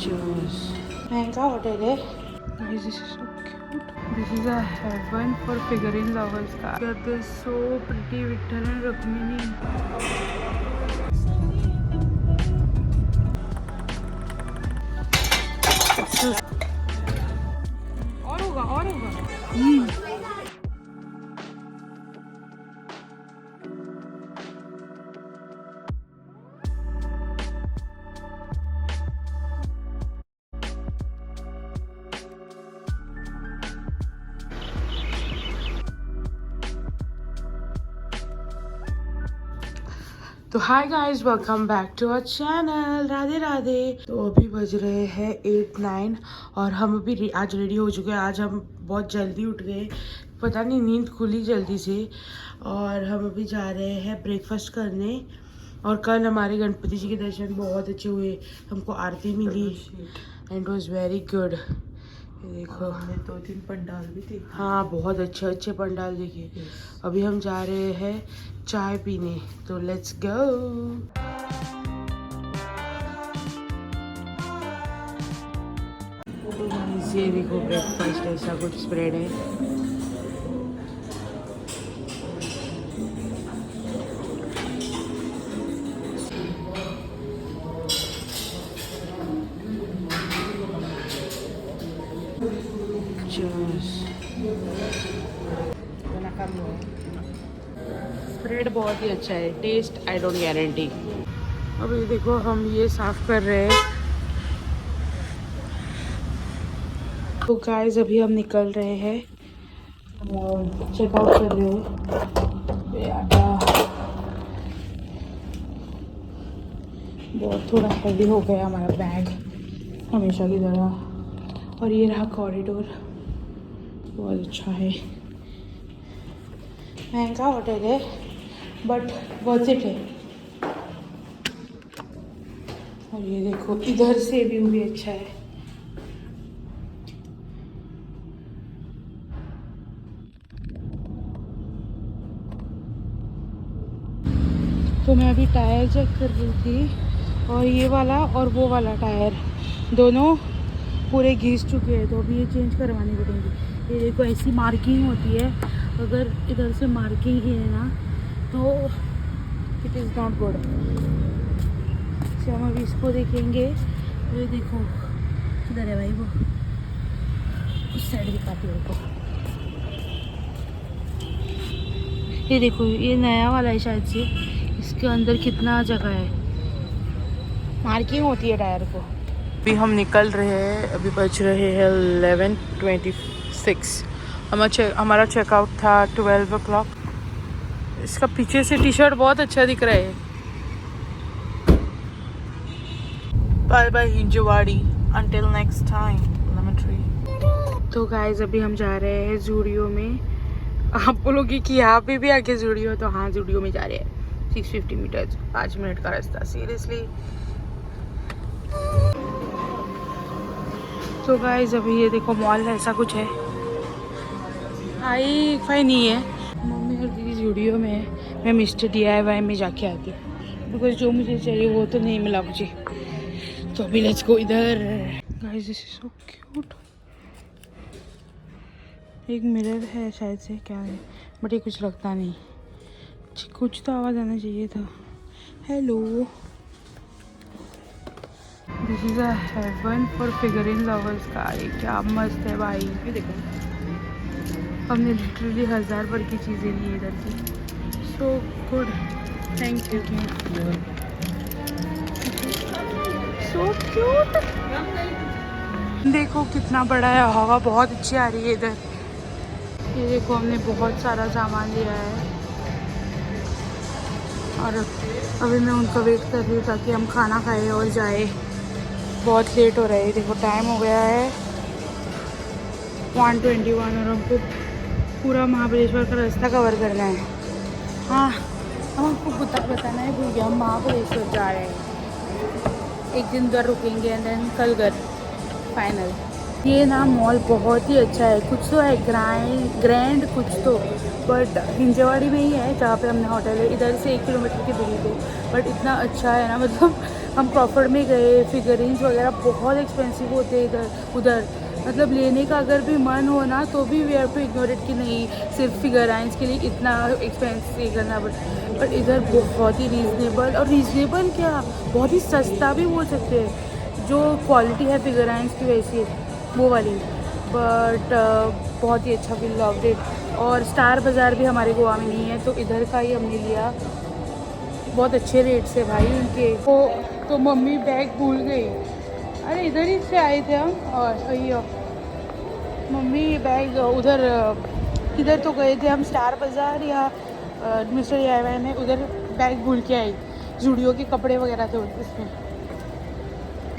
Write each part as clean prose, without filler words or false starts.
Cheers. महंगा hotel है. Guys, this is so cute. This is a heaven for figurine lovers. They're so pretty. Vittal and Rukmini. और होगा. तो hi guys, welcome back to our channel. Radhe Radhe. तो अभी बज रहे हैं 8-9 और हम अभी आज रेडी हो चुके हैं. आज हम बहुत जल्दी उठ गए, पता नहीं नींद खुली जल्दी से. और हम अभी जा रहे हैं ब्रेकफास्ट करने. और कल हमारे गणपति जी के दर्शन बहुत अच्छे हुए. हमको आरती मिली एंड वॉज वेरी गुड. देखो हमने 2-3 पंडाल भी देखे. हाँ, बहुत अच्छे पंडाल देखे. अभी हम जा रहे हैं चाय पीने. तो लेट्स गो. ये देखो ब्रेकफास्ट ऐसा कुछ स्प्रेड है. स्प्रेड बहुत ही अच्छा है. Taste I don't guarantee. अभी देखो हम ये साफ कर रहे हैं. तो गाइस अभी हम निकल रहे हैं, चेकआउट कर रहे हैं. बहुत थोड़ा हेवी हो गया हमारा बैग हमेशा की तरह. और ये रहा कॉरिडोर. बहुत अच्छा है. महंगा होटल है बट वर्थ इट है. और ये देखो इधर से व्यू भी अच्छा है. तो मैं अभी टायर चेक कर रही थी और ये वाला और वो वाला टायर दोनों पूरे घिस चुके हैं. तो अभी ये चेंज करवानी पड़ेंगी. ये देखो ऐसी मार्किंग होती है. अगर इधर से मार्किंग ही है ना तो इट इज़ नॉट गुड. तो हम अभी इसको देखेंगे. ये देखो किधर है भाई, वो उस साइड दिखाती है को. ये देखो ये नया वाला है शायद से. इसके अंदर कितना जगह है. मार्किंग होती है टायर को. अभी हम निकल रहे हैं. अभी बज रहे हैं 11:26. हमारा चेकआउट था 12 o'clock. इसका पीछे से टी शर्ट बहुत अच्छा दिख रहा है. Bye bye Hinjawadi. Until next time. तो गाइस अभी हम जा रहे हैं जूडियो में. आप बोलोगे कि यहाँ पे भी आके जूडियो. तो हाँ, जूडियो में जा रहे हैं. 650 मीटर, 5 मिनट का रास्ता. सीरियसली. तो गाइस अभी ये देखो मॉल ऐसा कुछ है. हाई फाई नहीं है. मम्मी और दीदी जूडियो में है. मैं मिस्टर DIY में जाके आती हूँ बिकॉज जो मुझे चाहिए वो तो नहीं मिला मुझे. तो अभी लेट्स गो इधर. Guys this is so cute. एक मिरर है शायद से, क्या है बट ये कुछ लगता नहीं. कुछ तो आवाज़ आना चाहिए था. Hello. This is a heaven for figurine lovers. का ये क्या मस्त है भाई. ये देखो हमने लिटरली 1000 पर की चीज़ें ली इधर की. So good. Thank you. So cute. देखो कितना बड़ा है. हवा बहुत अच्छी आ रही है इधर. ये देखो हमने बहुत सारा सामान लिया है और अभी मैं उनका वेट कर रही हूँ ताकि हम खाना खाएं और जाए. बहुत लेट हो रहा है. देखो टाइम हो गया है 1:21 और हमको पूरा महाबलेश्वर का रास्ता कवर करना है. हाँ, हम हमको बताना है भूल गया. हम महाबलेश्वर जा रहे हैं. एक दिन उधर रुकेंगे एंड देन कल घर फाइनल. ये ना मॉल बहुत ही अच्छा है, कुछ तो है ग्रैंड कुछ तो, बट हिंजेवाड़ी में ही है जहाँ पे हमने होटल है, इधर से 1 किलोमीटर की दूरी पे। बट इतना अच्छा है ना, मतलब हम प्रॉफिट में गए, फिगरिंग्स वगैरह बहुत एक्सपेंसिव होते हैं इधर उधर, मतलब लेने का अगर भी मन हो ना तो भी we have to ignore it कि नहीं सिर्फ फिगराइंस के लिए इतना एक्सपेंसिव करना, बट इधर बहुत ही रीज़नेबल, और रीज़नेबल क्या बहुत ही सस्ता भी बोल सकते हैं, जो क्वालिटी है फिगराइंस की वैसी वो वाली, बट बहुत ही अच्छा, वी लव्ड इट। और स्टार बाज़ार भी हमारे गोवा में नहीं है तो इधर का ही हमने लिया, बहुत अच्छे रेट से भाई उनके। तो मम्मी बैग भूल गई, अरे इधर ही से आए थे हम, और ये मम्मी बैग उधर किधर तो गए थे हम, स्टार बाज़ार या मिस्टर DIY में, उधर बैग भूल के आई, जूडियो के कपड़े वगैरह थे उसमें।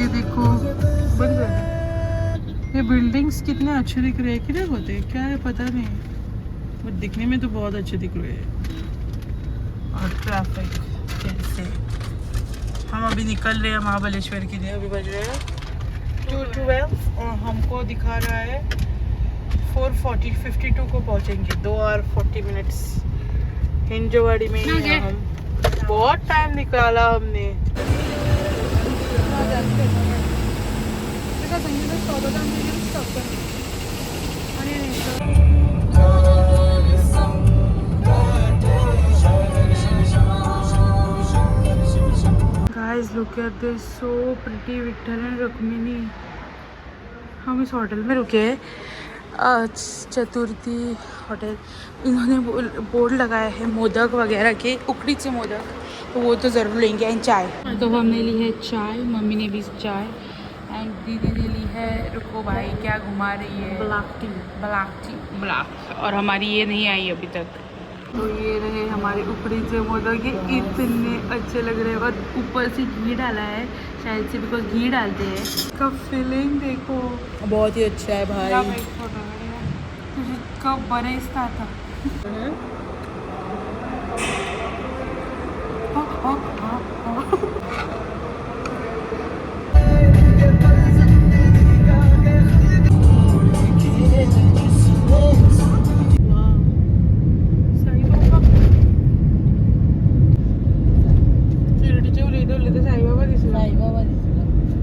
ये देखो बंद कर दो। ये बिल्डिंग्स कितने अच्छे दिख रहे हैं, किधर होते हैं क्या है पता नहीं, बट दिखने में तो बहुत अच्छे दिख रहे हैं। और ट्रैफिक कैसे, हम अभी निकल रहे हैं महाबलेश्वर के लिए, अभी बज रहे हैं 2:12 और हमको दिखा रहा है 4:52 को पहुंचेंगे, 2 और 40 मिनट्स हिंजवाड़ी में ही हैं हम। बहुत टाइम निकाला हमने। Guys, look at this, so pretty, Victor and Rukmini. हम इस होटल में रुके हैं, चतुर्थी होटल। इन्होंने बोर्ड लगाया है मोदक वगैरह के, उकड़ी से मोदक, तो वो तो ज़रूर लेंगे। एंड चाय, तो हमने ली है चाय, मम्मी ने भी चाय, एंड दीदी ने ली है, रुको भाई क्या घुमा रही है, ब्लैक टी, और हमारी ये नहीं आई अभी तक। तो ये रहे हमारे उकड़ी से मोदक, ये इतने अच्छे लग रहे हैं, और ऊपर से घी डाला है शायद से, बिकॉज घी डालते हैं। इसका फीलिंग देखो, बहुत ही अच्छा है भाई। तुझे कब बरेस्ता था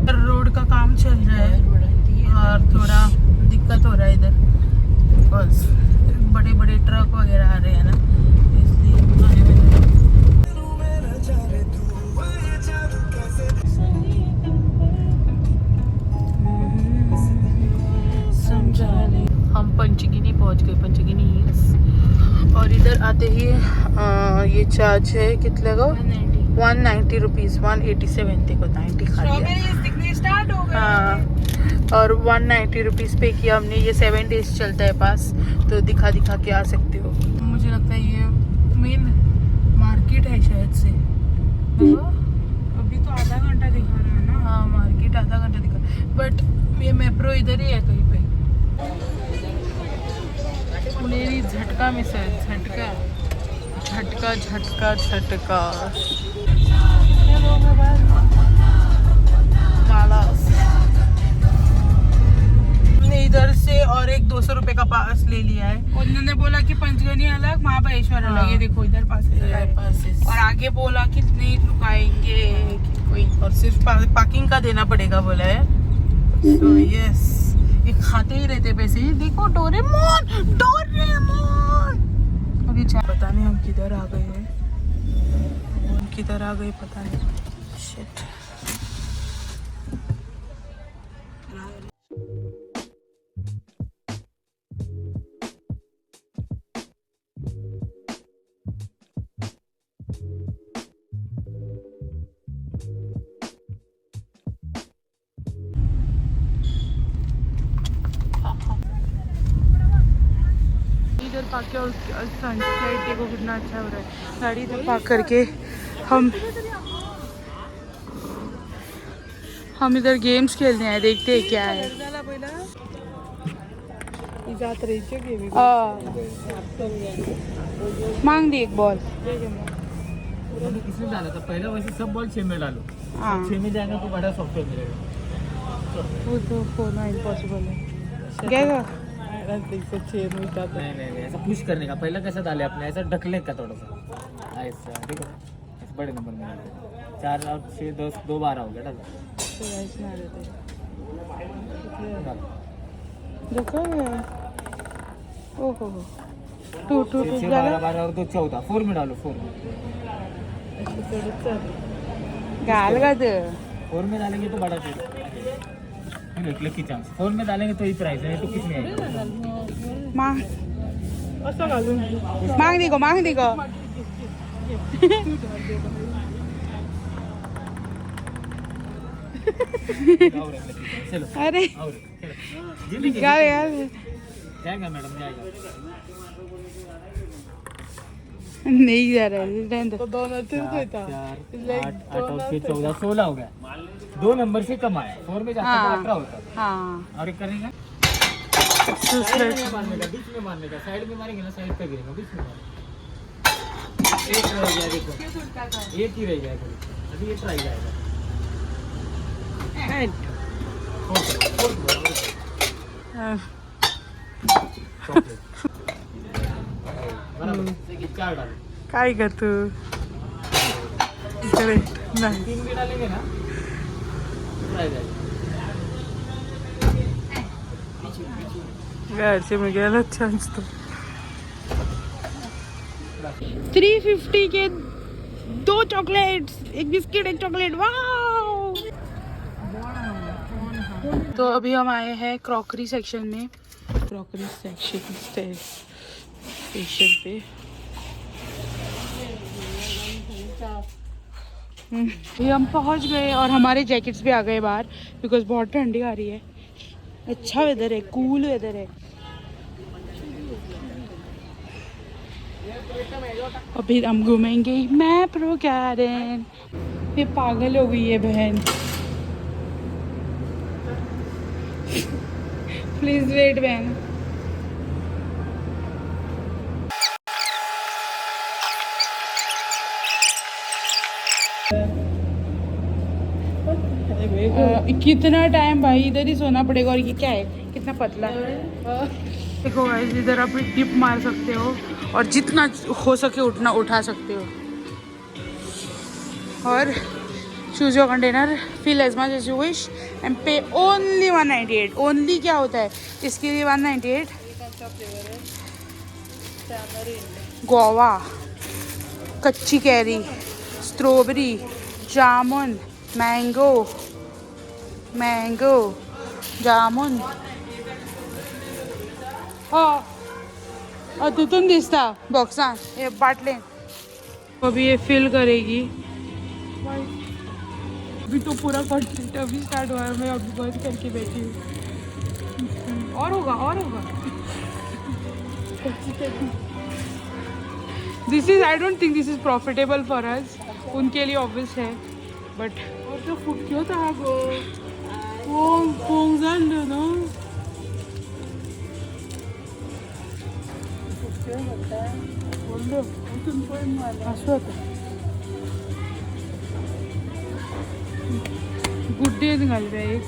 रोड का काम चल रहा है और थोड़ा दिक्कत हो रहा है इधर, बिकॉज बड़े बड़े ट्रक वगैरह आ रहे हैं ना, इसलिए आने में हम पंचगिनी पहुंच गए, पंचगिनी हिल्स। और इधर आते ही ये चार्ज है कितने का, 190 रुपीज़, 187 थे को 90 खा लिया। स्टार्ट हो गए। हाँ, और 190 रुपीज़ पे किया हमने। ये 7 डेज चलता है पास, तो दिखा के आ सकते हो। मुझे लगता है ये मेन मार्केट है शायद से। अभी तो आधा घंटा दिखा रहा है ना। हाँ, मार्केट आधा घंटा दिखा, बट ये मेट्रो इधर ही है कहीं पे। मेरी झटका मिसल, झटका झटका झटका झटका हमने इधर से और एक 200 रुपए का पास ले लिया है। उन्होंने बोला कि पंचगनी अलग, महाबलेश्वर अलग। ये देखो इधर पास और आगे बोला कि नहीं रुकाएंगे कोई, और सिर्फ पार्किंग का देना पड़ेगा बोला है। तो यस, ये खाते ही रहते पैसे। देखो डोरेमोन, अभी पता नहीं हम किधर आ गए हैं, किधर आ गए पता नहीं। शिट। इधर पार्क किया और सनसेट देखो कितना अच्छा हो रहा है। गाड़ी इधर पार्क करके हम इधर गेम्स खेलने हैं, देखते हैं क्या है। मांग दी एक बॉल। इसमें डाला था पहले, वैसे सब बॉल 6 में डालो। हाँ, 6 में जाएगा तो बड़ा सॉफ्टवेयर मिलेगा। वो तो होना इम्पॉसिबल है क्या नहीं नहीं ऐसा पुश करने का पहला कैसा डाले अपने ऐसा ढकने का थोड़ा सा ऐसा देखो ऐसे बड़े नंबर में 4 और 6 10 2 12 हो गया डाल देखो ओहो 2 2 2 12 12 और 2 14 4 में डालो 4 में गाल का दे 4 में डालेंगे तो बड़ा फिर लकी चांस 4 में डालेंगे तो ही प्राइस है तो किस में आएगा मांग मांग देखो चलो अरे और चलो यार जाएगा मैडम जाएगा नहीं जा रहा है रहने दो। 4 8 और 6 14 16 हो गया 2 नंबर से कम आया 4 में जाता हाँ। तो 18 होता हाँ और एक करेंगे दूसरे बीच में मारने का साइड में मारेंगे ना साइड पे गिरेगा बीच में मारेंगे एक रह गया देखो एक ही रह गया खाली अभी ये ट्राई जाएगा बराबर 4 डालो काय कर तू करेक्ट नाही 3 भी डालेंगे ना ट्राई जाएगा घरचे मी गेला चान्स तो 350 के 2 चॉकलेट्स एक बिस्किट एक चॉकलेट वाओ। तो अभी हम आए हैं क्रॉकरी सेक्शन में क्रॉकरी सेक्शन स्टेशन पे ये हम पहुंच गए और हमारे जैकेट्स भी आ गए बाहर बिकॉज बहुत ठंडी आ रही है अच्छा वेदर है कूल वेदर है अभी हम घूमेंगे मैप्रो गार्डन ये पागल हो गई है बहन प्लीज वेट बहन कितना टाइम भाई इधर ही सोना पड़ेगा और ये क्या है कितना पतला है देखो गाइस इधर आप डिप मार सकते हो और जितना हो सके उतना उठा सकते हो और choose your container fill as much as you wish and pay only 198 only क्या होता है इसके लिए 198 गोवा कच्ची कैरी स्ट्रॉबेरी जामुन मैंगो जामुन और तिथून दिसता बॉक्सान हे बाटले अभी ये फिल करेगी अभी तो पूरा कंटेंट अभी स्टार्ट हुआ है मैं अभी बंद करके बैठी हूँ और होगा this is I don't think this is profitable for us उनके लिए ऑब्वियस है बट और तो फूड क्यों था गो पोंग ना असं होतं गुड्डे घालते एक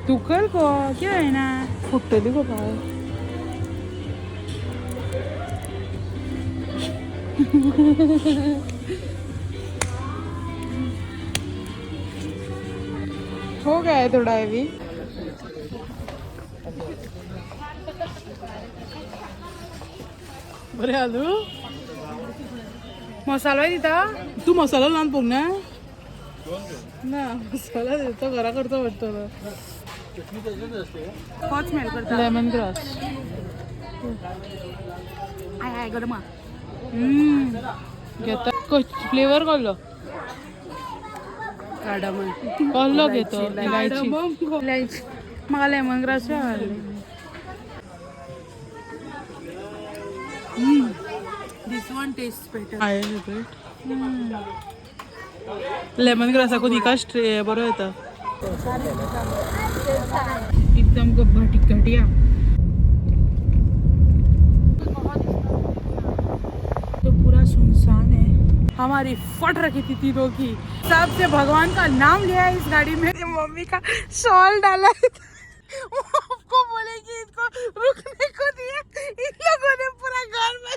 दुखल को क्या है ना फुटली को पाय हो गया है थोड़ा अभी बरे आलू मसाला दिता तू मसाला लावून बघ ना मसाला देतो घरा करतो वाटतो हॉट स्मेल करतो लेमन ग्रास आय गरम घेता फ्लेवर कळलो कार्डमम कळलो घेतो इलायची म्हाका लेमन ग्रास आवडले दिस वन टेस्ट बेटर आय लेमन ग्रासाकून इकाच बरो येता एकदम घटिया तो पूरा सुनसान है हमारी फट रखी थी तीनों की। सबसे भगवान का नाम लिया है इस गाड़ी में। मम्मी का शॉल डाला है वो आपको बोलेगी इनको रुकने को दिया, इन लोगों ने पूरा घर में